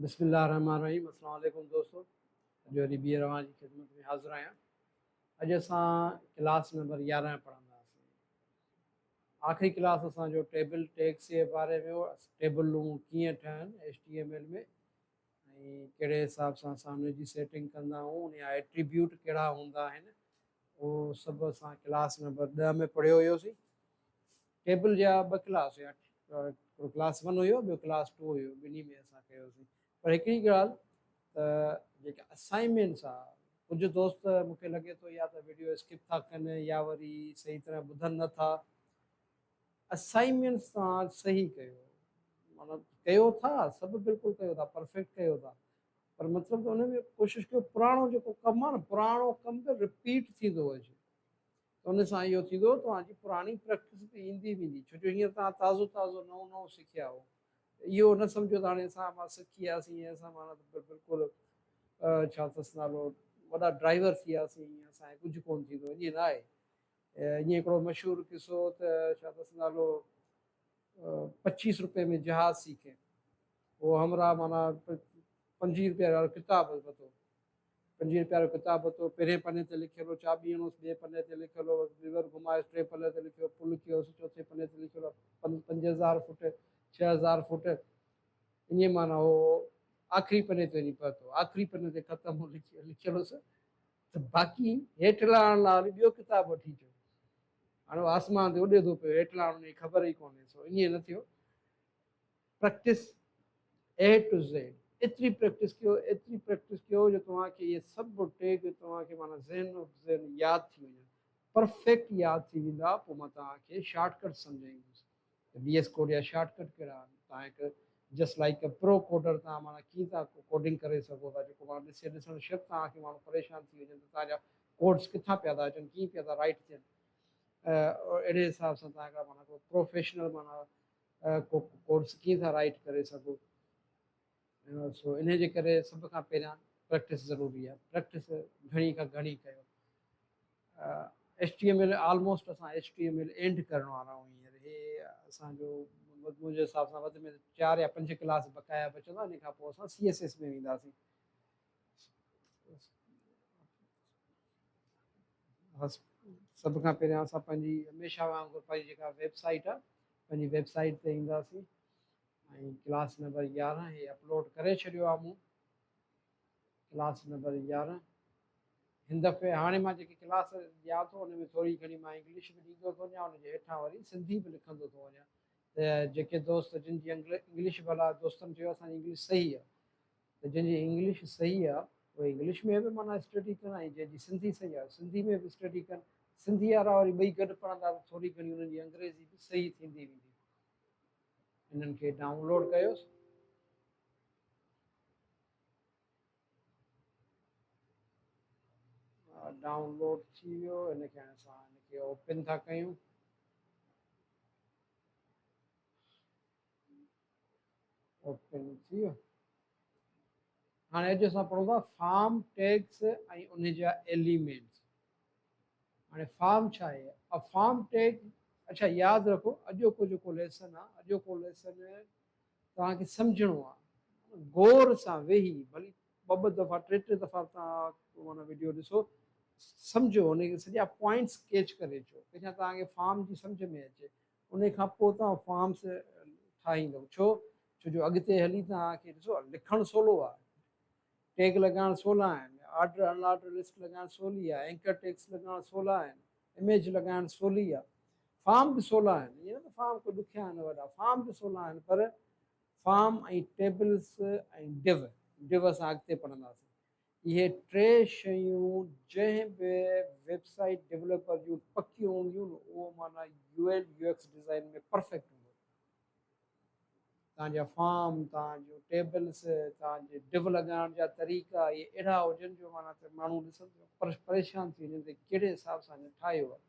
बिस्मिल्लाहिर्रहमानिर्रहीम। अस्सलाम वालेकुम दोस्तों, जो वरी ॿीहर रवां जी ख़िदमत में हाज़िर आहियां। अॼु असां क्लास नंबर 11 पढ़ंदासीं। आख़िरी क्लास असांजो टेबल टैग्स जे बारे में हो, टेबलूं कीअं ठहनि HTML में ऐं कहिड़े हिसाब सां असां उन जी सेटिंग कंदा आहियूं, उन जा एट्रीब्यूट कहिड़ा हूंदा आहिनि, उहो सभु असां क्लास नंबर 10 में पढ़ियो हुयोसीं। टेबल जा 2 क्लास हुया, हिकिड़ो क्लास 1 हुयो, ॿियो क्लास 2 हुयो, ॿिन्ही में असां कयोसीं। पर हिकिड़ी ॻाल्हि त जेका असाइनमेंट्स आहे, कुझु दोस्त मूंखे लॻे थो या त वीडियो स्किप था कनि या वरी सही तरह ॿुधनि नथा। असाइनमेंट्स तव्हां सही कयो, माना कयो था, सभु बिल्कुलु कयो था, परफेक्ट कयो था, पर मतिलबु त हुन में कोशिशि कयो पुराणो जेको कमु आहे न, पुराणो कमु बि रिपीट थींदो अचे, त उन सां इहो थींदो तव्हांजी पुराणी प्रैक्टिस बि ईंदी वेंदी। छो जो हींअर तव्हां ताज़ो ताज़ो नओं नओं सिखिया हो, इहो न सम्झो त हाणे असां मां सिखी वियासीं ऐं असां माना बिल्कुलु छा अथसि नालो वॾा ड्राइवर थी वियासीं, असांखे कुझु कोन थींदो, ईअं न आहे। ईअं हिकिड़ो मशहूरु किसो त छा अथसि नालो 25 रुपए में जहाज़ सीखे, उहो हमरा माना 25 रुपया वारो किताबु वरितो, 25 रुपया वारो किताबु वरितो, पहिरें पने ते लिखियलु हो चाॿी हणोसि, ॿिए पने ते लिखियलु हो रिवर घुमायोसि, टे पने ते लिखियो पुल कयोसि, चौथे पने ते लिखियलु हो 5000 फुट 6000 फुट, ईअं माना हो आख़िरी पने ते वञी पहुतो, आख़िरी पने ते ख़तमु लिखियलु हुउसि त बाक़ी हेठि लहण लाइ वरी ॿियो किताबु वठी अचो। हाणे आसमान ते उॾे थो पियो, हेठि लहण जी ख़बर ई कोन्हे, सो ईअं न थियो। प्रैक्टिस A to Z, एतिरी प्रैक्टिस कयो, एतिरी प्रैक्टिस कयो जो तव्हांखे इहे सभु टेग तव्हांखे माना ज़हन यादि थी वञनि, परफेक्ट यादि थी वेंदा। पोइ मां तव्हांखे शॉर्टकट सम्झाईंदुसि त VS कोड जा शॉर्टकट कहिड़ा आहिनि। तव्हां हिकु just like a pro coder तव्हां माना कीअं था कोडिंग करे सघो था, जेको मां ॾिसण शिफ्ट तव्हांखे माण्हू परेशान थी वञनि त तव्हांजा कोड्स किथां पिया था अचनि, कीअं पिया था राइट थियनि, अहिड़े हिसाब सां तव्हांखां माना को प्रोफेशनल माना को कोर्स कीअं था राइट करे सघो। सो इन जे करे सभ खां पहिरियां प्रैक्टिस ज़रूरी आहे, प्रैक्टिस घणी खां घणी कयो। HTML ऑलमोस्ट असां HTML एंड करण वारा आहियूं हींअर। हे असांजो मुंहिंजे हिसाब सां वधि में 4 या 5 क्लास बकाया बचंदा, इन खां पोइ असां CSS में वेंदासीं। सभ खां पहिरियां असां पंहिंजी हमेशह वांगुरु पंहिंजी जेका वेबसाइट आहे, पंहिंजी वेबसाइट ते ईंदासीं ऐं क्लास नंबर 11 हे अपलोड करे छॾियो आहे मूं। क्लास नंबर 11 हिन दफ़े हाणे मां जेकी क्लास ॾियां थो उन में थोरी घणी मां इंग्लिश बि ॾींदो थो वञा, उनजे हेठां वरी सिंधी बि लिखंदो थो वञा, त जेके दोस्त जिन जी इंग्लिश भला दोस्तनि चयो असांजी इंग्लिश सही आहे, त जंहिंजी इंग्लिश सही आहे उहे इंग्लिश में बि माना स्टडी कनि, ऐं जंहिंजी सिंधी सही आहे सिंधी में बि स्टडी कनि। सिंधी वारा वरी ॿई गॾु पढ़ंदा त थोरी घणी उन्हनि जी अंग्रेज़ी बि सही थींदी वेंदी। इन्हनि खे डाउनलोड कयोसि, डाउनलोड थी वियो, इनखे असां इनखे ओपन था कयूं। ओपन थी वियो। हाणे अॼु असां पढ़ूं था फार्म टैग्स ऐं उन जा एलिमेंट्स। हाणे फार्म छा आहे, अ फार्म टैग, अच्छा यादि रखो अॼोको जेको लेसन आहे, अॼोको लेसन तव्हांखे सम्झणो आहे, गौर सां वेही, भली 2-2 दफ़ा 3-3 दफ़ा तव्हां माना वीडियो ॾिसो, सम्झो, उनखे सॼा पॉइंट्स कैच करे अचो, तंहिंखां तव्हांखे फार्म जी सम्झ में अचे, उन खां पोइ तव्हां फॉर्म्स ठाहींदव। छो जो अॻिते हली तव्हांखे ॾिसो लिखणु सवलो आहे, टैग लॻाइणु सवला आहिनि, ऑर्डर अनऑर्डर लिस्ट लॻाइणु सवली आहे, एंकर टैग्स लॻाइणु सवला आहिनि, इमेज लॻाइणु सवली आहे, फार्म बि सवला आहिनि। ईअं न त फार्म कोई ॾुखिया आहिनि वॾा, फार्म बि सवला आहिनि, पर फार्म ऐं टेबल्स ऐं डिव असां अॻिते पढ़ंदासीं। इहे 3 शयूं जंहिं बि वेबसाइट डेवलपर जूं पकियूं हूंदियूं न, उहो माना UL UX डिज़ाइन में परफेक्ट हूंदो। तव्हांजा फॉर्म, तव्हांजो टेबल्स, तव्हांजे डिव लॻाइण जा तरीक़ा इहे अहिड़ा हुजनि जो माना त माण्हू ॾिसंदो परेशान थी वञे त कहिड़े हिसाब सां हिन ठाहियो आहे,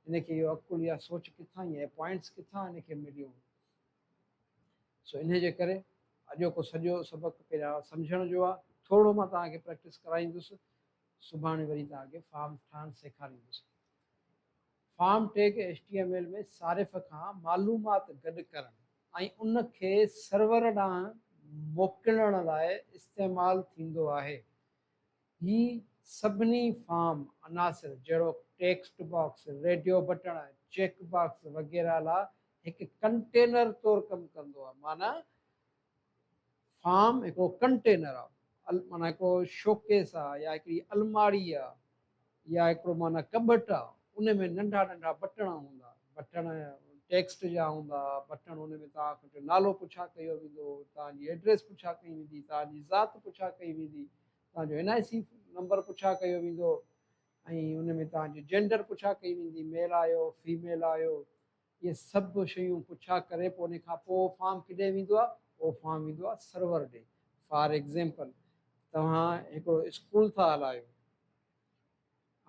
हिनखे इहो अकुल या सोच किथां ई आहे, पॉइंट्स किथां हिनखे मिलियूं। सो इन जे करे अॼोको सॼो सबक़ु पहिरियां सम्झण जो आहे, थोरो मां तव्हांखे प्रैक्टिस कराईंदुसि, सुभाणे वरी तव्हांखे फॉर्म ठाहिणु सेखारींदुसि। फॉर्म टैग HTML में सारिफ़ खां मालूमात गॾु करणु ऐं उनखे सर्वर ॾांहुं मोकिलण लाइ इस्तेमालु थींदो आहे। ही सभिनी फॉर्म अनासिर जहिड़ो text box, radio button, check box वग़ैरह लाइ हिकु कंटेनर तौरु कमु कंदो आहे। माना फॉर्म हिकिड़ो कंटेनर आहे, माना हिकिड़ो शोकेस आहे या हिकिड़ी अलमारी आहे या हिकिड़ो माना कबट आहे, उन में नंढा नंढा बटण हूंदा, बटण टेक्स्ट जा हूंदा, बटण उन में तव्हांजो नालो पुछा कयो वेंदो, तव्हांजी एड्रेस पुछा कई वेंदी, तव्हांजी ज़ात पुछा कई वेंदी, तव्हांजो NIC नंबर पुछा कयो वेंदो, ऐं उन में तव्हांजी जेंडर पुछा कई वेंदी, मेल आहियो फीमेल आहियो, इहे सभु शयूं पुछा करे पोइ उन खां पोइ फॉर्म किॾे वेंदो आहे, उहो फॉर्म वेंदो आहे सर्वर ॾे। फॉर एग्ज़ाम्पल तव्हां हिकिड़ो स्कूल था हलायो,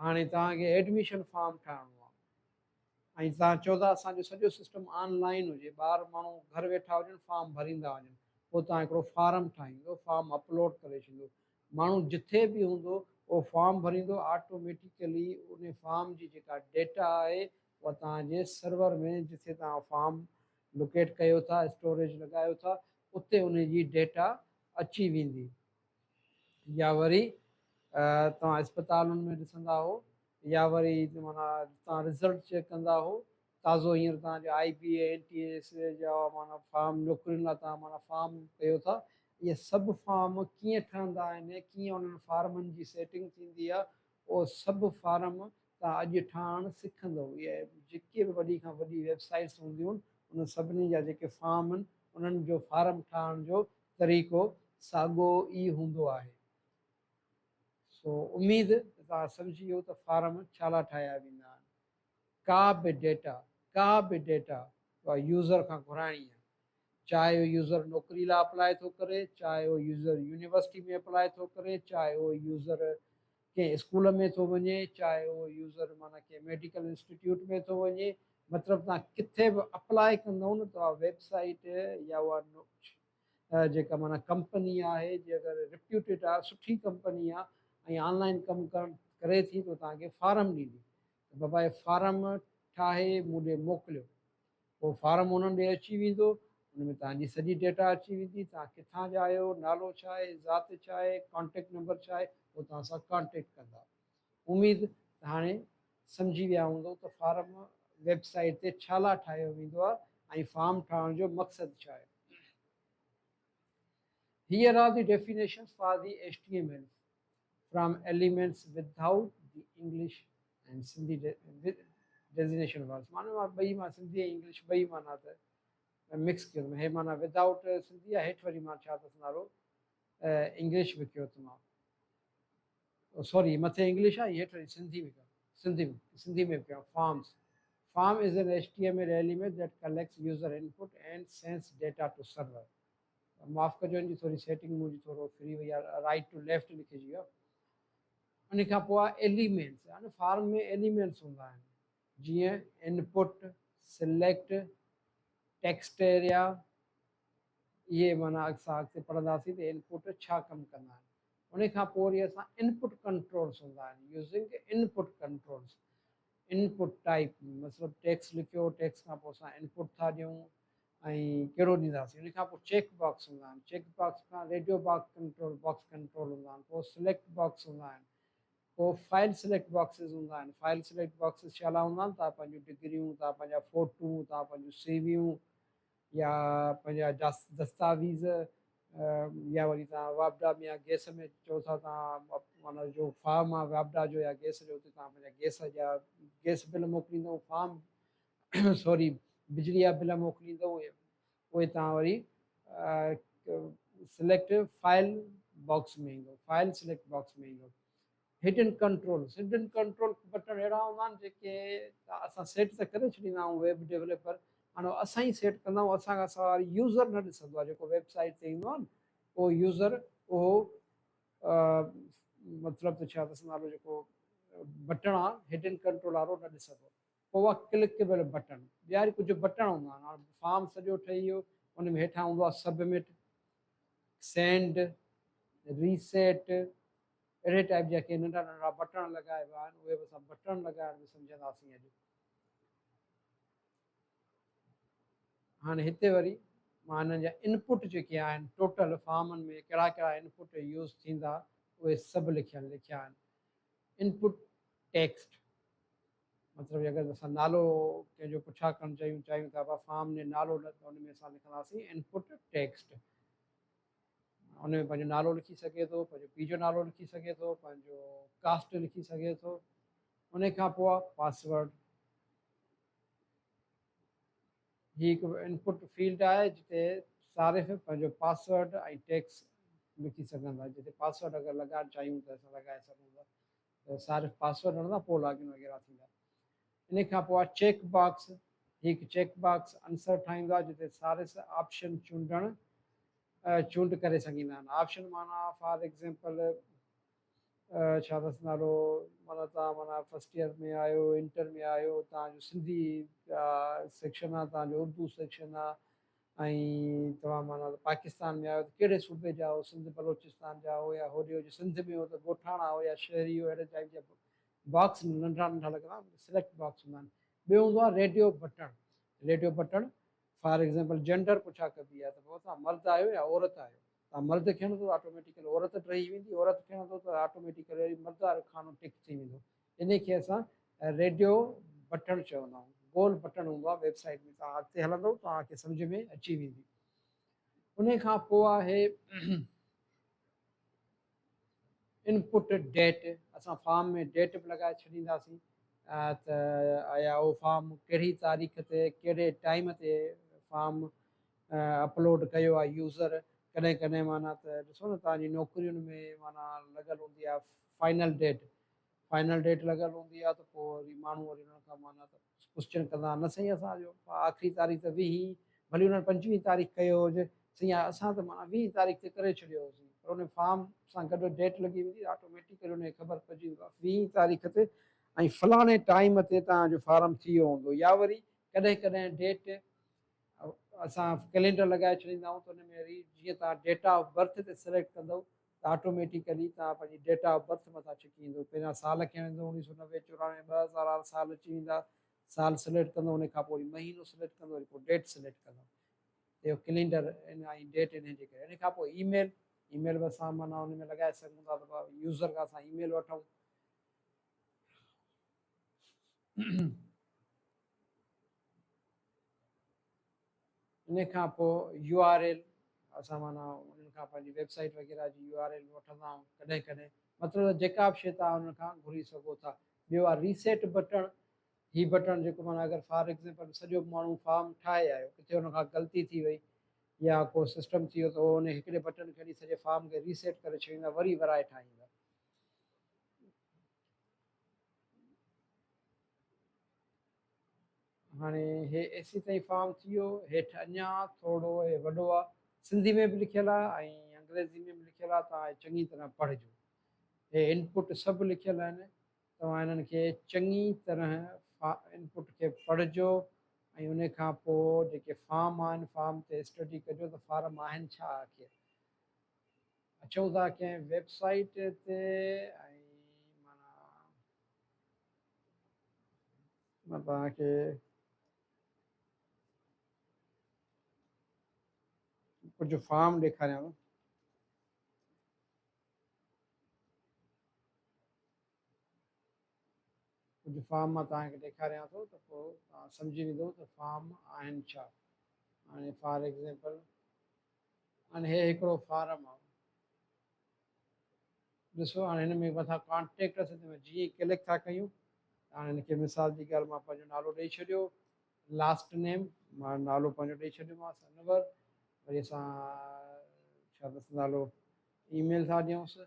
हाणे तव्हांखे एडमिशन फॉर्म ठाहिणो आहे ऐं तव्हां चओ था असांजो सॼो सिस्टम ऑनलाइन हुजे, ॿार माण्हू घर वेठा हुजनि फॉर्म भरींदा वञनि, पोइ तव्हां हिकिड़ो फॉर्म ठाहींदो, फॉर्म अपलोड करे छॾींदो, माण्हू जिथे बि हूंदो उहो फॉर्म भरींदो, ऑटोमेटिकली उन फॉर्म जी जेका डेटा आहे उहा तव्हांजे सर्वर में जिथे तव्हां फॉर्म लोकेट कयो था, स्टोरेज लॻायो था, उते उन जी डेटा अची वेंदी। या वरी तव्हां अस्पतालुनि में ॾिसंदा हो, या वरी माना तव्हां रिज़ल्ट चेक कंदा हो, ताज़ो हींअर तव्हांजे IBA NTS जा माना फॉर्म नौकिरियुनि लाइ तव्हां माना फॉर्म कयो था, इहे सभु फॉर्म कीअं ठहंदा आहिनि, कीअं उन्हनि फॉर्मनि जी सेटिंग थींदी आहे, उहो सभु फॉर्म तव्हां अॼु ठाहिणु सिखंदव। इहे जेके बि वॾी खां वॾी वेबसाइट्स हूंदियूं आहिनि, उन सभिनी जा जेके फॉर्म आहिनि, उन्हनि जो फॉर्म ठाहिण जो तरीक़ो साॻियो ई हूंदो आहे। सो उमेद तव्हां सम्झी वियो त फॉर्म छा लाइ ठाहिया वेंदा आहिनि। का बि डेटा उहा यूज़र खां घुराइणी आहे, चाहे उहो यूज़र नौकिरी लाइ अप्लाई थो करे, चाहे उहो यूज़र यूनिवर्सिटी में अप्लाई थो करे, चाहे उहो यूज़र कंहिं स्कूल में थो वञे, चाहे उहो यूज़र माना कंहिं मेडिकल इंस्टीट्यूट में थो वञे, मतिलबु तव्हां किथे बि अप्लाई कंदव न, तव्हां वेबसाइट या उहा जेका माना कंपनी आहे, जे अगरि रिप्यूटेड आहे, सुठी कंपनी आहे ऐं ऑनलाइन कमु करे थी, त तव्हांखे फॉर्म ॾींदी, बाबा इहे फॉर्म ठाहे मूं ॾे मोकिलियो, पोइ फॉर्म उन्हनि ॾे अची वेंदो, हुन में तव्हांजी सॼी डेटा अची वेंदी, तव्हां किथां जा आहियो, नालो छा आहे, ज़ात छा आहे, कॉन्टेक्ट नंबर छा आहे, पोइ तव्हां सां कॉन्टेक्ट कंदा। उमेद हाणे सम्झी विया हूंदो त फॉर्म वेबसाइट ते छा लाइ ठाहियो वेंदो आहे ऐं फॉर्म ठाहिण जो मक़सदु छा आहे। Here are the definitions for the HTML from elements without the English and Sindhi designation words. मानो मां ॿई मां सिंधी ऐं इंग्लिश ॿई माना त मिक्स कयो, हे माना विदाउट सिंधी आहे, हेठि वरी मां छा अथसि नालो इंग्लिश में कयो अथमांव, सॉरी मथे इंग्लिश आहे, हेठि वरी सिंधी में कयो, सिंधी में कयो forms. Form is an HTML element that collects user input and sends data to server. माफ़ कजो, इनजी थोरी सेटिंग मुंहिंजी थोरो फ्री वई आहे, राइट टू लेफ्ट लिखिजी वियो। उन खां पोइ आहे एलिमेंट्स, आहे न फॉर्म में एलिमेंट्स हूंदा आहिनि, जीअं इनपुट, सिलेक्ट, टेक्स्ट एरिया, इहे माना असां अॻिते पढ़ंदासीं त इनपुट छा कमु कंदा आहिनि। उन खां पोइ वरी असां इनपुट कंट्रोल्स हूंदा आहिनि, using input controls. Input type मतिलबु टेक्स्ट लिखियो, टेक्स्ट खां पोइ असां इनपुट था ॾियूं ऐं कहिड़ो ॾींदासीं। उन खां पोइ चेक बॉक्स हूंदा आहिनि, चेक बॉक्स खां रेडियो बॉक्स कंट्रोल हूंदा आहिनि, पोइ सिलेक्ट बॉक्स हूंदा आहिनि, पोइ फाइल सिलेक्ट बॉक्सिस हूंदा आहिनि। फाइल सिलेक्ट बॉक्सिस छा लाइ हूंदा आहिनि, तव्हां पंहिंजूं डिग्रियूं, तव्हां पंहिंजा फ़ोटूं, तव्हां पंहिंजूं CVयूं या पंहिंजा दस्तावेज़, या वरी तव्हां वापडा में या गैस में चओ था तव्हां माना जो फॉर्म आहे वापडा जो या गैस जो, उते तव्हां पंहिंजा गैस बिल मोकिलींदव, फॉर्म सॉरी बिजली जा बिल मोकिलींदव, उहे तव्हां वरी सिलेक्ट फाइल बॉक्स में ईंदो, फाइल सिलेक्ट बॉक्स में ईंदो। हिडन कंट्रोल बटन अहिड़ा हूंदा आहिनि जेके असां सेट त करे छॾींदा आहियूं वेब डेवलपर, हाणे असां ई सेट कंदा आहियूं, असांखां सवाइ यूज़र न ॾिसंदो आहे, जेको वेबसाइट ते ईंदो आहे न उहो यूज़र, उहो मतिलबु त छा अथसि नालो, जेको बटण आहे हिडन कंट्रोल वारो न ॾिसंदो, पोइ उहा क्लिकेबल बटन, ॿिया वरी कुझु बटण हूंदा आहिनि। हाणे फॉर्म सॼो ठही वियो, उन में हेठां हूंदो आहे सबमिट, सेंड, रीसेट, अहिड़े टाइप जा के नंढा नंढा बटण लॻाइबा आहिनि, उहे बि असां बटण लॻाइण में सम्झंदासीं अॼु। हाणे हिते वरी मां हिननि जा इनपुट जेके आहिनि टोटल फॉर्मनि में कहिड़ा कहिड़ा इनपुट यूज़ थींदा उहे सभु लिखिया आहिनि। इनपुट टेक्स्ट मतिलबु अगरि असां नालो कंहिंजो पुठियां करणु चाहियूं था फॉर्म में नालो न त हुन में असां लिखंदासीं इनपुट टेक्स्ट। उन में पंहिंजो नालो लिखी सघे थो, पंहिंजो पीउ जो नालो लिखी सघे थो, पंहिंजो कास्ट लिखी सघे थो। उन खां पोइ आहे पासवर्ड। ही हिकु इनपुट फील्ड आहे जिते सारिफ़ पंहिंजो पासवर्ड ऐं टेक्स्ट लिखी सघंदा। जिते पासवर्ड अगरि लॻाइणु चाहियूं त असां लॻाए सघूं था, त सारिफ़ पासवर्ड हणंदा पोइ लॉगिन वग़ैरह थींदा। इन खां पोइ आहे चेक बॉक्स। हिकु चेक बॉक्स आंसर ठाहींदो आहे जिते सारिफ़ ऑप्शन चूंड करे सघंदा आहिनि। ऑप्शन माना फॉर एग्ज़ाम्पल छा अथसि नालो, माना तव्हां माना फस्ट ईयर में आहियो, इंटर में आहियो, तव्हांजो सिंधी सेक्शन आहे, तव्हांजो उर्दू सेक्शन आहे, ऐं तव्हां माना पाकिस्तान में आहियो त कहिड़े सूबे जा हो, सिंध बलोचिस्तान जा हो या होॾे हो सिंध में हो त ॻोठाणा हो या शहरी हो, अहिड़े टाइप जा बॉक्स नंढा नंढा लॻंदा सिलेक्ट बॉक्स हूंदा आहिनि। ॿियो हूंदो आहे radio button. Radio button for example gender पुछा कबी आहे त पोइ तव्हां मर्द आहियो या औरत आहियो, तव्हां मर्द खणंदो त ऑटोमेटिकली औरत टही वेंदी, औरत खणंदो त ऑटोमेटिकली मर्द वारो खानो टिक थी वेंदो। इन खे असां रेडियो बटण चवंदा आहियूं। गोल बटण हूंदो आहे वेबसाइट में, तव्हां अॻिते हलंदव तव्हांखे सम्झ में अची वेंदी। उन खां पोइ आहे इनपुट डेट। असां फॉर्म में डेट बि लॻाए छॾींदासीं त आया उहो फॉर्म कहिड़ी तारीख़ ते कहिड़े टाइम ते फॉर्म अपलोड कयो आहे यूज़र। कॾहिं कॾहिं माना त ॾिसो न तव्हांजी नौकरियुनि में माना लॻल हूंदी आहे फाइनल डेट, फाइनल डेट लॻल हूंदी आहे त पोइ वरी माण्हू वरी हुन खां माना त क्वेश्चन कंदा न साईं असांजो आख़िरी तारीख़ त 20, भली हुननि 25 तारीख़ कयो हुजे, साईं असां त माना 20 तारीख़ ते करे छॾियो होसीं, पर हुन फॉर्म सां गॾु डेट लॻी वेंदी ऑटोमेटिकली हुनखे ख़बर पइजी वेंदो आहे 20 तारीख़ ते ऐं फलाणे टाइम ते तव्हांजो फॉर्म थी वियो हूंदो। या वरी कॾहिं कॾहिं डेट असां कैलेंडर लॻाए छॾींदा आहियूं त हुन में वरी जीअं तव्हां डेट ऑफ बर्थ ते सिलेक्ट कंदव त ऑटोमेटिकली तव्हां पंहिंजी डेट ऑफ बर्थ मथां छिकी वेंदो। पहिरियां साल खणंदो 1990, 94, 2000 साल अची वेंदा, साल सिलेक्ट कंदो, उन खां पोइ वरी महीनो सिलेक्ट कंदो, वरी पोइ डेट सिलेक्ट कंदो। इहो कैलेंडर ऐं डेट इन जे करे। इन खां पोइ ईमेल। ईमेल बि असां माना हुन में लॻाए सघूं था त यूज़र खां असां ईमेल वठूं। इन खां पोइ URL असां माना उन्हनि खां पंहिंजी वेबसाइट वग़ैरह जी URL वठंदा आहियूं कॾहिं कॾहिं, मतिलबु जेका बि शइ तव्हां हुन खां घुरी सघो था। ॿियो आहे रीसेट बटण। हीउ बटण जेको माना अगरि फॉर एग्ज़ाम्पल सॼो माण्हू फॉर्म ठाहे आयो, किथे हुन खां ग़लती थी वई या को सिस्टम थी वियो त उहो हुन हिकिड़े बटन खणी सॼे फॉर्म खे रीसेट करे छॾींदा, वरी वराए ठाहींदा। हाणे हे एसी ताईं फॉर्म थी वियो। हेठि अञा थोरो हे वॾो आहे, सिंधी में बि लिखियलु आहे ऐं अंग्रेज़ी में बि लिखियलु आहे, तव्हां चङी तरह पढ़िजो। हे इनपुट सभु लिखियलु आहिनि, तव्हां हिननि खे चङी तरह इनपुट खे पढ़िजो ऐं उन खां पोइ जेके फॉर्म आहिनि फॉर्म ते स्टडी कजो त फॉर्म आहिनि छा आख़िर। अचूं था कंहिं वेबसाइट ते ऐं माना मां तव्हांखे कुझु फॉर्म ॾेखारियांव। कुझु फॉर्म मां तव्हांखे ॾेखारियां थो त पोइ तव्हां सम्झी वेंदो त फॉर्म आहिनि छा। हाणे फॉर एग्ज़ाम्पल हाणे हे हिकिड़ो फॉर्म आहे, ॾिसो हाणे हिन में मथां कॉन्टेक्ट अस ते जीअं क्लिक था कयूं, हाणे हिनखे मिसाल जी ॻाल्हि मां पंहिंजो नालो ॾेई छॾियो, लास्ट नेम मां नालो पंहिंजो ॾेई छॾियोमांसि, नंबर, वरी असां छा अथसि नालो ईमेल था ॾियूंसि।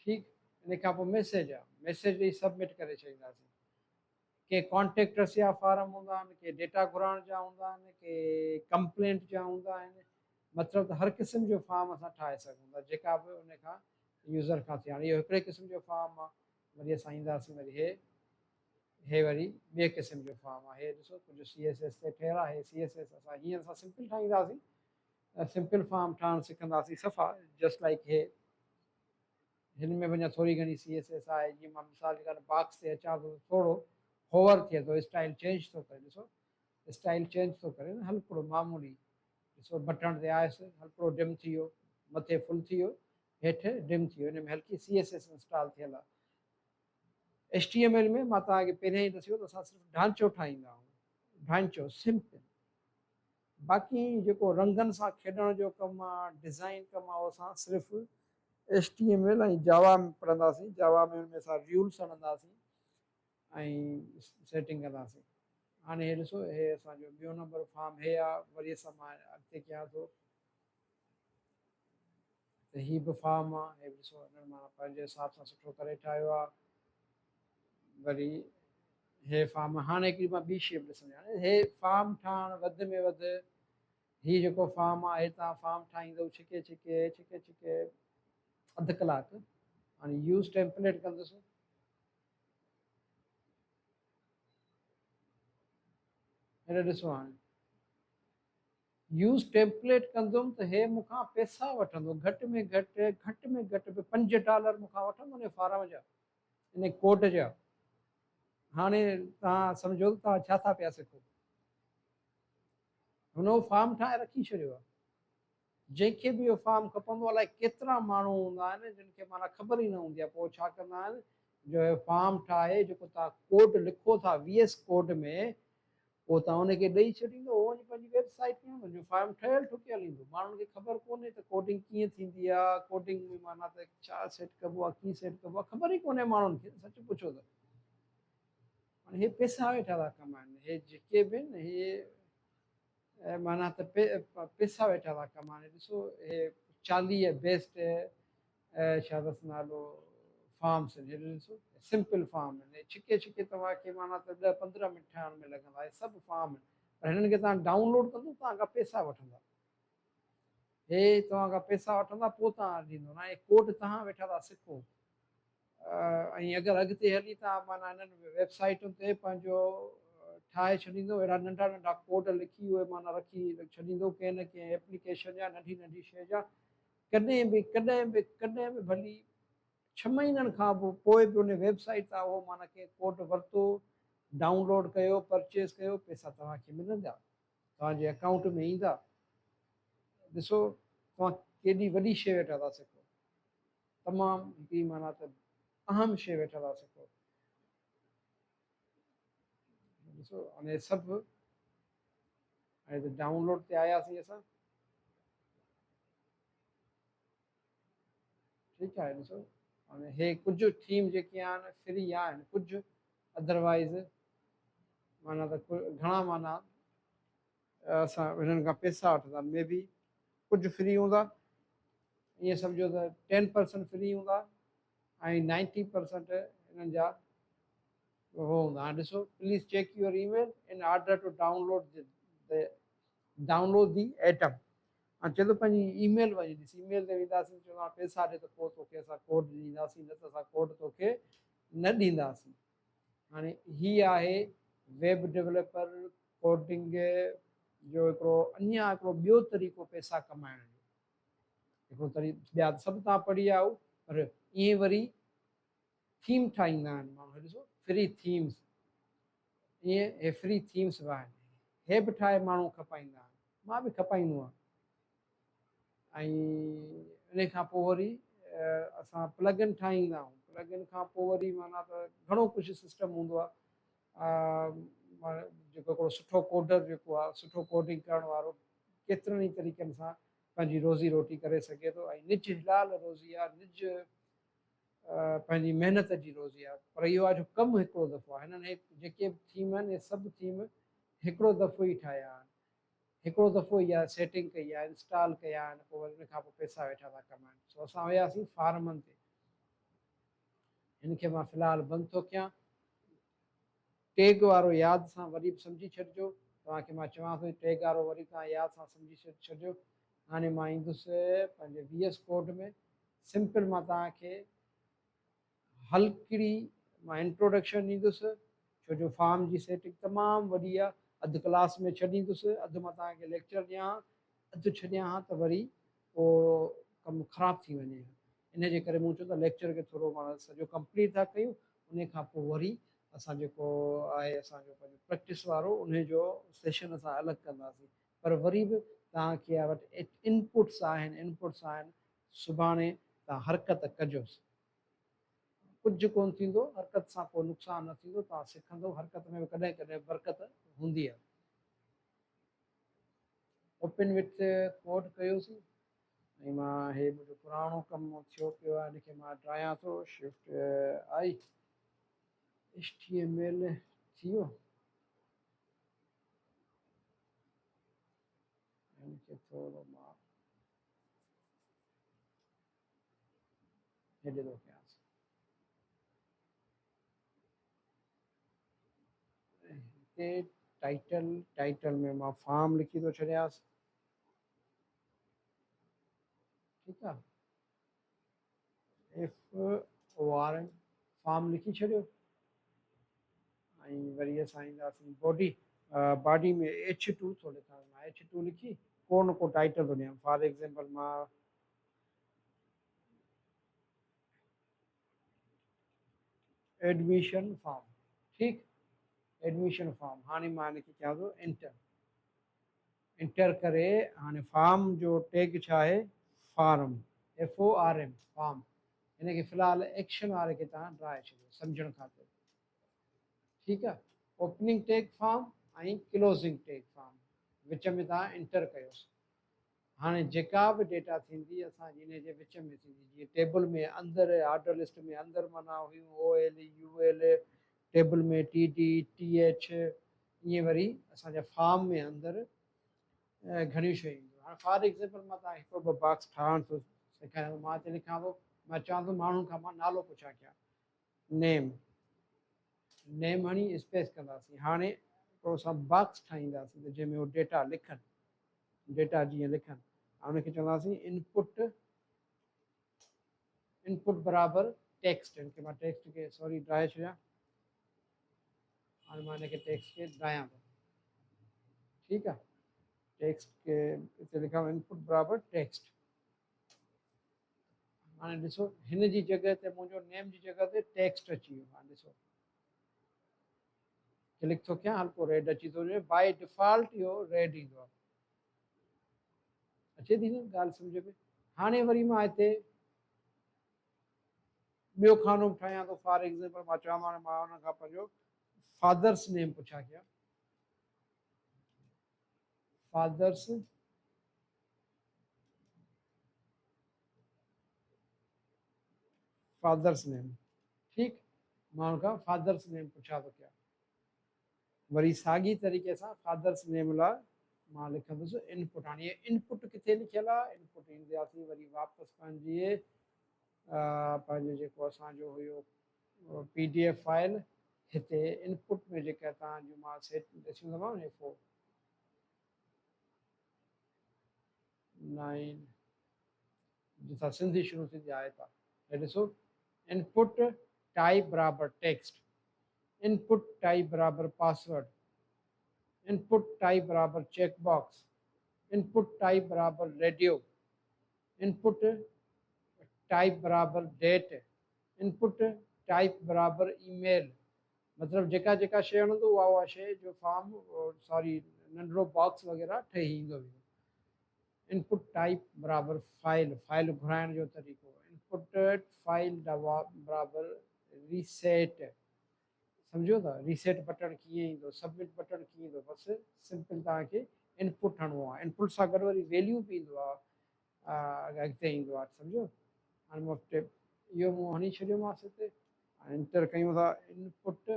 ठीकु। इन खां पोइ मैसेज आहे, मैसेज ॾेई सबमिट करे छॾींदासीं। के कॉन्टेक्ट जा फॉर्म हूंदा आहिनि, के डेटा घुराइण जा हूंदा आहिनि, के कंप्लेंट जा हूंदा आहिनि, मतिलबु त हर क़िस्म जो फॉर्म असां ठाहे सघूं था जेका बि उन खां यूज़र खां थिए। हाणे इहो हिकिड़े क़िस्म जो फॉर्म आहे, वरी असां ईंदासीं वरी हे वरी ॿिए क़िस्म जो फॉर्म आहे। हे ॾिसो कुझु CSS ते ठहियल आहे। हे CSS असां हीअं असां सिंपल ठाहींदासीं, सिंपल फॉर्म ठाहिणु सिखंदासीं सफ़ा जस्ट लाइक हे। हिन में वञा थोरी घणी CSS आहे, जीअं मां मिसाल जे करे बॉक्स ते अचां थो थोरो होवर थिए थो, स्टाइल चेंज थो करे, ॾिसो स्टाइल चेंज थो करे न, हल्को मामूली ॾिसो बटण ते आयुसि हल्को डिम थी वियो, मथे फुल थी वियो, हेठि डिम थी वियो, हिन में हल्की CSS इंस्टॉल थियल आहे। HTML में मां तव्हांखे पहिरियों ई ॾसियो त असां सिर्फ़ु ढांचो ठाहींदा आहियूं, ढांचो सिंपल। बाक़ी जेको रंगनि सां खेॾण जो कमु आहे, डिज़ाइन कमु आहे, उहो असां सिर्फ़ु HTML ऐं जावा में पढ़ंदासीं, जावा में हुनमें असां रूल्स हणंदासीं ऐं सेटिंग कंदासीं। हाणे हे ॾिसो, हे असांजो ॿियो नंबर फॉर्म हे आहे, वरी असां मां अॻिते कयां थो त ही बि फॉर्म आहे, हे ॾिसो हिन मां पंहिंजे हिसाब सां सुठो करे ठाहियो आहे। वरी हे फॉर्म, हाणे हिकिड़ी मां ॿी शेप ॾिसंदी हाणे हे फॉर्म ठाहिणु वधि में वधि हीउ जेको फॉर्म आहे, हे तव्हां फॉर्म ठाहींदव छिके छिके छिके छिके अधु कलाकु। हाणे यूज़ टेम्पलेट कंदुसि, हेॾे ॾिसो हाणे यूज़ टेम्पलेट कंदुमि त हे मूंखां पैसा वठंदो, घटि में घटि बि $5 मूंखां वठंदो हिन फॉर्म जा, इन कोड जा। हाणे तव्हां सम्झो तव्हां छा था पिया सिखो, हुन फॉर्म ठाहे रखी छॾियो आहे। जंहिंखे बि इहो फॉर्म खपंदो, अलाए केतिरा माण्हू हूंदा आहिनि जिन खे माना ख़बर ई न हूंदी आहे, पोइ छा कंदा आहिनि, जो फॉर्म ठाहे जेको तव्हां कोड लिखो था VS कोड में, पोइ तव्हां हुनखे ॾेई छॾींदो, उहो वञी पंहिंजी वेबसाइट में मुंहिंजो फॉर्म ठहियलु ठुकियल ईंदो। माण्हुनि खे ख़बर कोन्हे त कोडिंग कीअं थींदी आहे, कोडिंग में माना त छा सेट कबो आहे, कीअं सेट कबो आहे, ख़बर ई कोन्हे माण्हुनि खे, सच पुछो त। हाणे हे पैसा वेठा था कमाइनि, हे जेके बि आहिनि हे माना त पैसा वेठा था कमाइनि। ॾिसो हे 40 बेस्ट छा अथसि नालो फॉर्म्स आहिनि, हे ॾिसो सिंपल फॉर्म आहिनि, छिके छिके तव्हांखे माना त 10-15 मिंट ठाहिण में लॻंदा, हे सभु फॉर्म आहिनि। पर हिननि खे तव्हां डाउनलोड कंदो तव्हां खां पैसा वठंदा, हे तव्हां खां पैसा वठंदा, पोइ तव्हां ॾींदो न, ऐं कोड तव्हां वेठा था सिखो। ऐं अगरि अॻिते हली तव्हां माना हिननि वेबसाइटुनि ते पंहिंजो ठाहे छॾींदो, अहिड़ा नंढा नंढा कोड लिखी उहे माना रखी छॾींदो कंहिं न कंहिं एप्लीकेशन जा, नंढी नंढी शइ जा। कॾहिं बि भली 6 महीननि खां पोइ बि उन वेबसाइट तां उहो माना कंहिं कोड वरितो, डाउनलोड कयो, परचेस कयो, पैसा तव्हांखे मिलंदा, तव्हांजे अकाउंट में ईंदा। ॾिसो तव्हां केॾी वॾी शइ वेठा था सिखो, तमामु हिकिड़ी माना त अहम शइ वेठा था सिखो। ॾिसो हाणे सभु हाणे त डाउनलोड ते आयासीं असां, ठीकु आहे। ॾिसो हाणे हे कुझु थीम जेके आहिनि फ्री आहिनि, कुझु अदरवाइज़ माना त घणा माना असां हिननि खां पैसा वठंदा, मे बी कुझु फ्री हूंदा, ईअं सम्झो त 10% फ्री हूंदा ऐं 90% हिननि जा उहो हूंदा। हाणे ॾिसो, please check your email in order to download the item. हाणे चए थो पंहिंजी ईमेल वञी ॾिस, ईमेल ते वेंदासीं, चवंदा पैसा ॾे त पोइ तोखे असां कोड ॾींदासीं, न त असां कोड तोखे न ॾींदासीं। हाणे हीअ आहे वेब डेवलपर कोडिंग जो हिकिड़ो अञा हिकिड़ो ॿियो तरीक़ो पैसा कमाइण जो, हिकिड़ो ॿिया सभु तव्हां पढ़ी आयो, पर ईअं वरी थीम ठाहींदा आहिनि माण्हू, ॾिसो फ्री थीम्स, ईअं हे फ्री थीम्स बि आहिनि, हे बि ठाहे माण्हू खपाईंदा आहिनि, मां बि खपाईंदो आहियां। ऐं इन खां पोइ वरी असां प्लगइन ठाहींदा आहियूं, प्लगइन खां पोइ वरी माना त घणो कुझु सिस्टम हूंदो आहे। जेको हिकिड़ो सुठो कोडर जेको आहे, सुठो कोडिंग करण वारो केतिरनि ई तरीक़नि सां पंहिंजी रोज़ी रोटी करे सघे थो, ऐं निज हिलाल रोज़ी आहे, निज पंहिंजी महिनत जी रोज़ी आहे। पर इहो आहे जो कमु हिकिड़ो दफ़ो आहे, हिननि जेके बि थीम आहिनि, इहे सभु थीम हिकिड़ो दफ़ो ई ठाहिया आहिनि, हिकिड़ो दफ़ो इहा सेटिंग कई आहे, इंस्टॉल कया आहिनि, पोइ वरी हुन खां पोइ पैसा वेठा था कमाइनि। सो असां वियासीं फार्मनि ते, हिन खे मां फ़िलहालु बंदि थो कयां। टैग वारो यादि सां वरी बि सम्झी छॾिजो, तव्हांखे मां चवां थो टैग वारो वरी तव्हां यादि सां सम्झी छॾिजो। हाणे मां ईंदुसि पंहिंजे VS कोड में, सिंपल मां तव्हांखे हल्की मां इंट्रोडक्शन ॾींदुसि, छो जो फॉर्म जी सेटिंग तमामु वॾी आहे, अधु क्लास में छॾींदुसि, अधु मां तव्हांखे लेक्चर ॾियां, अधु छॾियां हा त वरी पोइ कमु ख़राबु थी वञे। इन जे करे मूं चयो त लेक्चर खे थोरो माना सॼो कंप्लीट था कयूं, उन खां पोइ वरी असां जेको आहे असांजो पंहिंजो प्रैक्टिस वारो उन जो सेशन असां अलॻि कंदासीं। पर वरी बि तव्हांखे वटि इनपुट्स आहिनि, सुभाणे तव्हां हरकत कजोसि। कुझु कोन थींदो, हरकत सां को नुक़सानु न थींदो, तव्हां सिखंदो, हरकत में बि कॾहिं कॾहिं बरकत हूंदी आहे। ओपन विथ कोड कयोसीं ऐं मां हे मुंहिंजो पुराणो कमु थियो पियो आहे, हिनखे मां ठाहियां थो। शिफ्ट आई, HTML थी वियो, हिनखे थोरो मां हेॾे थो कयांसि। हिते टाइटल में मां फार्म लिखी थो छॾियांसि, ठीकु आहे। FORM फार्म लिखी छॾियो ऐं वरी असां ईंदासीं बॉडी में H2 थो लिखां, मां H2 लिखी को टाइटल थो ॾियां। फॉर एग्ज़ाम्पल मां एडमिशन फॉर्म, ठीकु, एडमिशन फॉर्म। हाणे मां हिनखे कयां थो इंटर करे, हाणे फॉर्म जो टैग छा आहे, फॉर्म, FORM फॉर्म। हिनखे फ़िलहालु एक्शन वारे खे तव्हां ड्राए छॾियो सम्झणु ख़ातिर, ठीकु आहे। ओपनिंग टैग फॉर्म ऐं क्लोज़िंग टैग फॉर्म, विच में तव्हां इंटर कयोसि। हाणे जेका बि डेटा थींदी असांजी इन जे विच में थींदी, जीअं टेबल में अंदरि, ऑर्डर लिस्ट में अंदरि माना हुयूं OL UL, टेबल में TD TH, ईअं वरी असांजा फॉर्म में अंदरि घणियूं शयूं ईंदियूं। हाणे फॉर एग्ज़ाम्पल मां तव्हां हिकिड़ो ॿ बॉक्स ठाहिण थो सेखारियां, मां हिते लिखां थो, मां चवां थो माण्हुनि खां मां नालो पुछां कयां, नेम हणी स्पेस कंदासीं। हाणे हिकिड़ो असां बॉक्स ठाहींदासीं त जंहिंमें उहो डेटा लिखनि, डेटा जीअं लिखनि, ऐं हुनखे चवंदासीं इनपुट बराबरि टेक्स्ट। हिनखे मां टेक्स्ट खे सॉरी ड्राए छॾियां, हाणे मां हिनखे टेक्स्ट खे ड्रायां थो, ठीकु आहे। टेक्स्ट खे हिते लिखां इनपुट बराबरि टेक्स्ट। हाणे ॾिसो हिन जी जॻह ते मुंहिंजो नेम जी जॻह ते टेक्स्ट अची वियो। हाणे ॾिसो क्लिक थो कयां, हल्को रेड अची थो वञे, बाय डिफॉल्ट इहो रेड ईंदो आहे। अचे थी न ॻाल्हि सम्झ में। हाणे वरी मां हिते ॿियो खानो ठाहियां थो, फॉर एग्ज़ाम्पल मां चवां मां हुन खां पंहिंजो फादर्स नेम पुछां कयां, फादर्स नेम, ठीकु, मां हुन खां फादर्स नेम पुछां थो कयां। वरी साॻी तरीक़े सां फादर्स नेम लाइ मां लिखंदुसि इनपुट। हाणे इनपुट किथे लिखियलु आहे, इनपुट ईंदासीं वरी वापसि पंहिंजे जेको असांजो हुयो PDF फाइल, हिते इनपुट में जेका तव्हांजो मां सेट ॾिसंदोमांव न, 9 जितां सिंधी शुरू थींदी आहे था, हे ॾिसो इनपुट टाइप बराबरि टेक्स्ट, इनपुट टाइप बराबरि पासवर्ड, इनपुट टाइप बराबरि चेक बॉक्स, इनपुट टाइप बराबरि रेडियो, इनपुट टाइप बराबरि डेट, इनपुट टाइप बराबरि ईमेल। मतिलबु जेका जेका शइ हणंदो उहा शइ जो फॉर्म सॉरी नंढिड़ो बॉक्स वग़ैरह ठही ईंदो। इनपुट टाइप बराबरि फाइल घुराइण जो तरीक़ो, इनपुट फाइल बराबरि रीसेट, सम्झो था रीसेट बटन कीअं ईंदो, सबमिट बटन कीअं ईंदो, बसि सिंपल तव्हांखे इनपुट हणिणो आहे। इनपुट सां गॾु वरी वैल्यू बि ईंदो आहे, अॻिते ईंदो आहे, सम्झो। हाणे मूं वटि इहो मूं हणी छॾियोमांसि हिते, इंटर कयूं था, इनपुट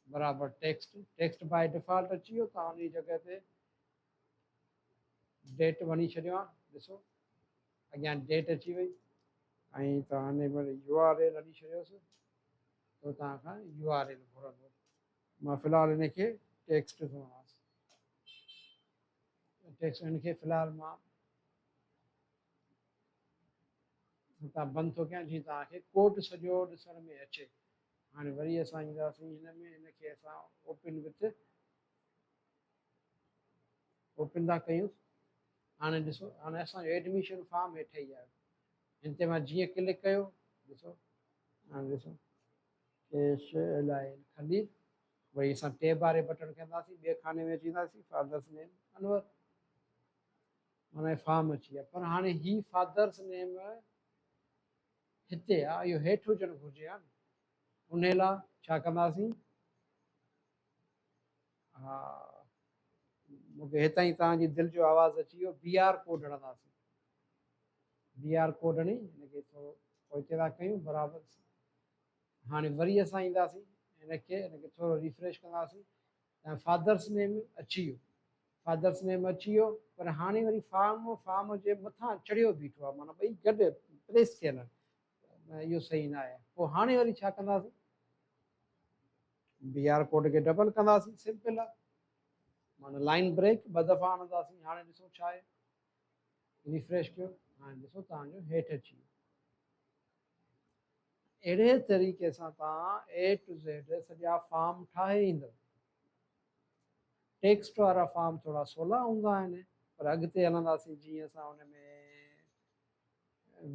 बराबरि टेक्स्ट बाय डिफॉल्ट अची वियो, तव्हां उन जी जॻह ते डेट वञी छॾियो आहे, ॾिसो अॻियां डेट अची वई, ऐं तव्हां हिन URL हणी छॾियोसि त तव्हां खां URL घुरंदो। मां फ़िलहालु हिनखे टेक्स्ट थो हणांसि, टेक्स्ट हिनखे फ़िलहालु मां तव्हां बंदि थो कयां, जीअं तव्हांखे कोड सॼो ॾिसण में अचे। हाणे वरी असां ईंदासीं हिन में, हिनखे असां ओपन था कयूं। हाणे ॾिसो, हाणे असांजो एडमिशन फॉर्म हेठि ई आहे, हिन ते मां जीअं क्लिक कयो, ॾिसो हाणे ॾिसो कैश लाइन ख़लील, वरी असां टेब वारे बटन कंदासीं, ॿिए खाने में अची वेंदासीं, फादर्स नेम अनवर, माना फॉर्म अची विया। पर हाणे ही फादर्स नेम हिते आहे, इहो हेठि हुजणु घुरिजे हा न। उन लाइ छा कंदासीं, हा मूंखे हितां ई तव्हांजी दिलि जो आवाज़ु अची वियो, BR कोड हणंदासीं, BR कोड हणी हिनखे थोरो पोइ हिते था कयूं बराबरि। हाणे वरी असां ईंदासीं हिनखे थोरो रिफ्रेश कंदासीं, ऐं फादर्स नेम अची वियो, फादर्स नेम अची वियो। पर हाणे वरी फार्म जे मथां चढ़ियो बीठो आहे, माना ॿई गॾु प्रेस थियल आहिनि, इहो सही न आहे। पोइ हाणे वरी छा कंदासीं, BR कोड खे डबल कंदासीं, सिंपल आहे, माना लाइन ब्रेक ॿ दफ़ा हणंदासीं। हाणे ॾिसो छा आहे, रिफ्रेश कयो, हाणे ॾिसो तव्हांजो हेठि अची वियो। अहिड़े तरीक़े सां तव्हां A to Z सॼा फॉर्म ठाहे ईंदव। टेक्स्ट वारा फॉर्म थोरा सवला हूंदा आहिनि, पर अॻिते हलंदासीं जीअं असां हुन में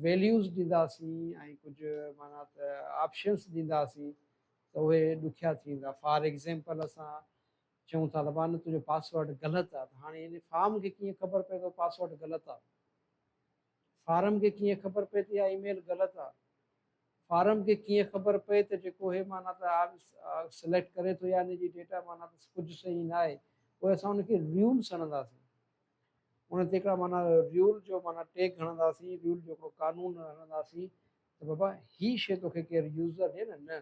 वैल्यूज़ ॾींदासीं ऐं कुझु माना त ऑप्शन्स ॾींदासीं, त उहे ॾुखिया थींदा। फॉर एग्ज़ाम्पल असां चऊं था त भाउ तुंहिंजो पासवर्ड ग़लति आहे, त हाणे हिन फॉर्म खे कीअं ख़बर पए थो पासवर्ड ग़लति आहे, फारम खे कीअं ख़बर पए थी ईमेल ग़लति आहे, फारम खे कीअं ख़बर पए त जेको हे माना त सिलेक्ट करे थो या हिनजी डेटा माना त कुझु सही न आहे, उहे असां हुनखे रूल्स हणंदासीं। उन ते हिकिड़ा माना रूल जो माना टेग हणंदासीं, रूल जो हिकिड़ो कानून हणंदासीं, त बाबा हीअ शइ तोखे केरु यूज़र ॾिए न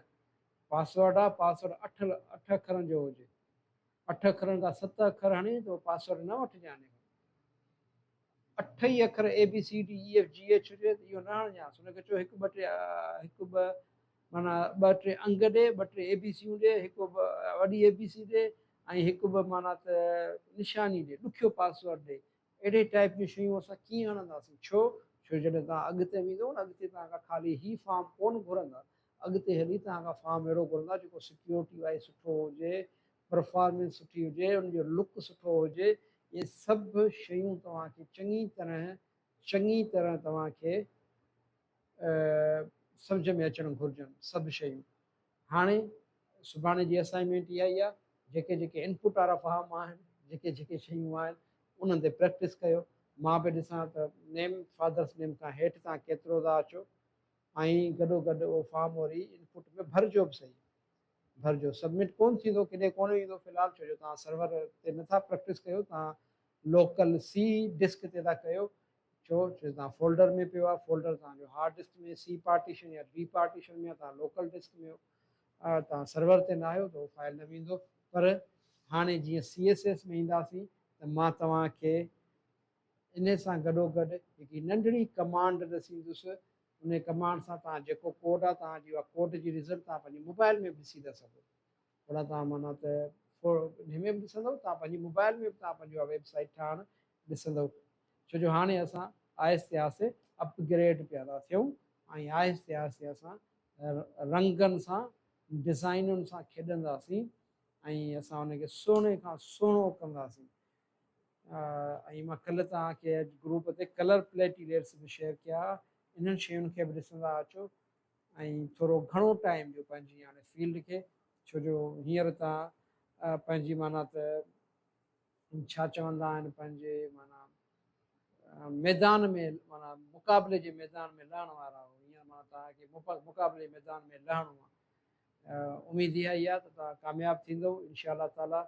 पासवर्ड आहे, पासवर्ड 8 अखरनि जो हुजे, 8 अखरनि खां 7 अखर हणी त पासवर्ड न वठिजांइ, 8 ई अखर ABCDEFGH हुजे त इहो न हणिजांइ, हुनखे चओ हिकु ॿ माना 2-3 अंग ॾे, 2-3 ABCयूं ॾे, हिकु वॾी ABC ॾे, ऐं हिकु ॿ माना त निशानी ॾे, ॾुखियो पासवर्ड ॾे। अहिड़े टाइप जूं शयूं असां कीअं हणंदासीं, छो जॾहिं तव्हां अॻिते वेंदो न, अॻिते तव्हां खां ख़ाली ही फॉर्म कोन घुरंदा, अॻिते हली तव्हां खां फॉर्म अहिड़ो घुरंदा जेको सिक्योरिटी वाइज़ सुठो हुजे, परफॉर्मेंस सुठी हुजे, उनजो लुक सुठो हुजे। इहे सभु शयूं तव्हांखे चङी तरह तव्हांखे सम्झ में अचणु घुरिजनि सभु शयूं। हाणे सुभाणे जी असाइनमेंट इहा ई आहे, जेके जेके इनपुट वारा फॉर्म आहिनि, जेके जेके शयूं आहिनि उन्हनि ते प्रैक्टिस कयो। मां बि ॾिसां त नेम फादर्स नेम खां हेठि तव्हां केतिरो था अचो, ऐं गॾोगॾु उहो फॉर्म वरी इनपुट में भरिजो बि सही, भरिजो। सबमिट कोन थींदो, किॾे कोन ईंदो फ़िलहालु, छो जो तव्हां सर्वर ते नथा प्रैक्टिस कयो, तव्हां लोकल C डिस्क ते था कयो, छो तव्हां फोल्डर में पियो आहे, फोल्डर तव्हांजो हार्ड डिस्क में C पार्टीशन या D पार्टीशन में, तव्हां लोकल डिस्क में तव्हां सर्वर ते न आहियो त उहो फाइल न वेंदो। पर हाणे जीअं CSS में ईंदासीं त मां तव्हांखे इन सां गॾोगॾु हिकिड़ी नंढड़ी कमांड ॾसींदुसि, उन कमांड सां तव्हां जेको कोड आहे तव्हांजी उहा कोड जी रिज़ल्ट तव्हां पंहिंजे मोबाइल में बि ॾिसी था सघो। थोरा तव्हां माना त हिन में बि ॾिसंदव, तव्हां पंहिंजी मोबाइल में बि तव्हां पंहिंजो वेबसाइट ठाहिणु ॾिसंदव, छो जो हाणे असां आहिस्ते आहिस्ते अपग्रेड पिया था थियूं, ऐं आहिस्ते आहिस्ते असां रंगनि सां डिज़ाइनुनि सां खेॾंदासीं, ऐं असां हुनखे सुहिणे खां सुहिणो कंदासीं। ऐं मां कल्ह तव्हांखे ग्रुप ते कलर प्लेटिलेट्स बि शेयर कया, इन्हनि शयुनि खे बि ॾिसंदा अचो, ऐं थोरो घणो टाइम ॾियो पंहिंजी हाणे फील्ड खे, छो जो हींअर तव्हां पंहिंजी माना त छा चवंदा आहिनि, पंहिंजे माना मैदान में माना मुक़ाबले जे मैदान में लहण वारा हो, हींअर माना तव्हांखे मुक़ाबले मैदान में लहणो आहे। उमेदु इहा ई आहे त तव्हां कामयाबु थींदव इनशा अल्लाह ताला,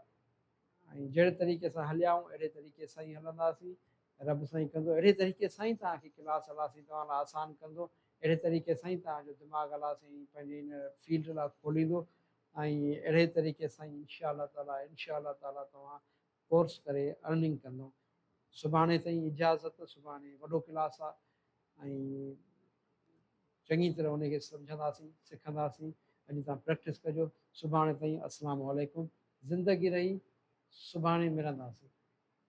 ऐं जहिड़े तरीक़े सां हलिया आहियूं अहिड़े तरीक़े सां ई हलंदासीं। रब साईं कंदो अहिड़े तरीक़े सां ई तव्हांखे क्लास हलासीं, तव्हां लाइ आसानु कंदो, अहिड़े तरीक़े सां ई तव्हांजो दिमाग़ु हलासीं पंहिंजी हिन फील्ड लाइ खोलींदो, ऐं अहिड़े तरीक़े सां ई इनशा अल्लाह ताला तव्हां कोर्स करे अर्निंग कंदो। सुभाणे ताईं इजाज़त, सुभाणे वॾो क्लास आहे, ऐं चङी तरह उनखे सम्झंदासीं, सिखंदासीं। अॼु तव्हां प्रैक्टिस कजो, सुभाणे ताईं अस्सलामु अलैकुम। ज़िंदगी रही, सुभाणे मिलंदासीं।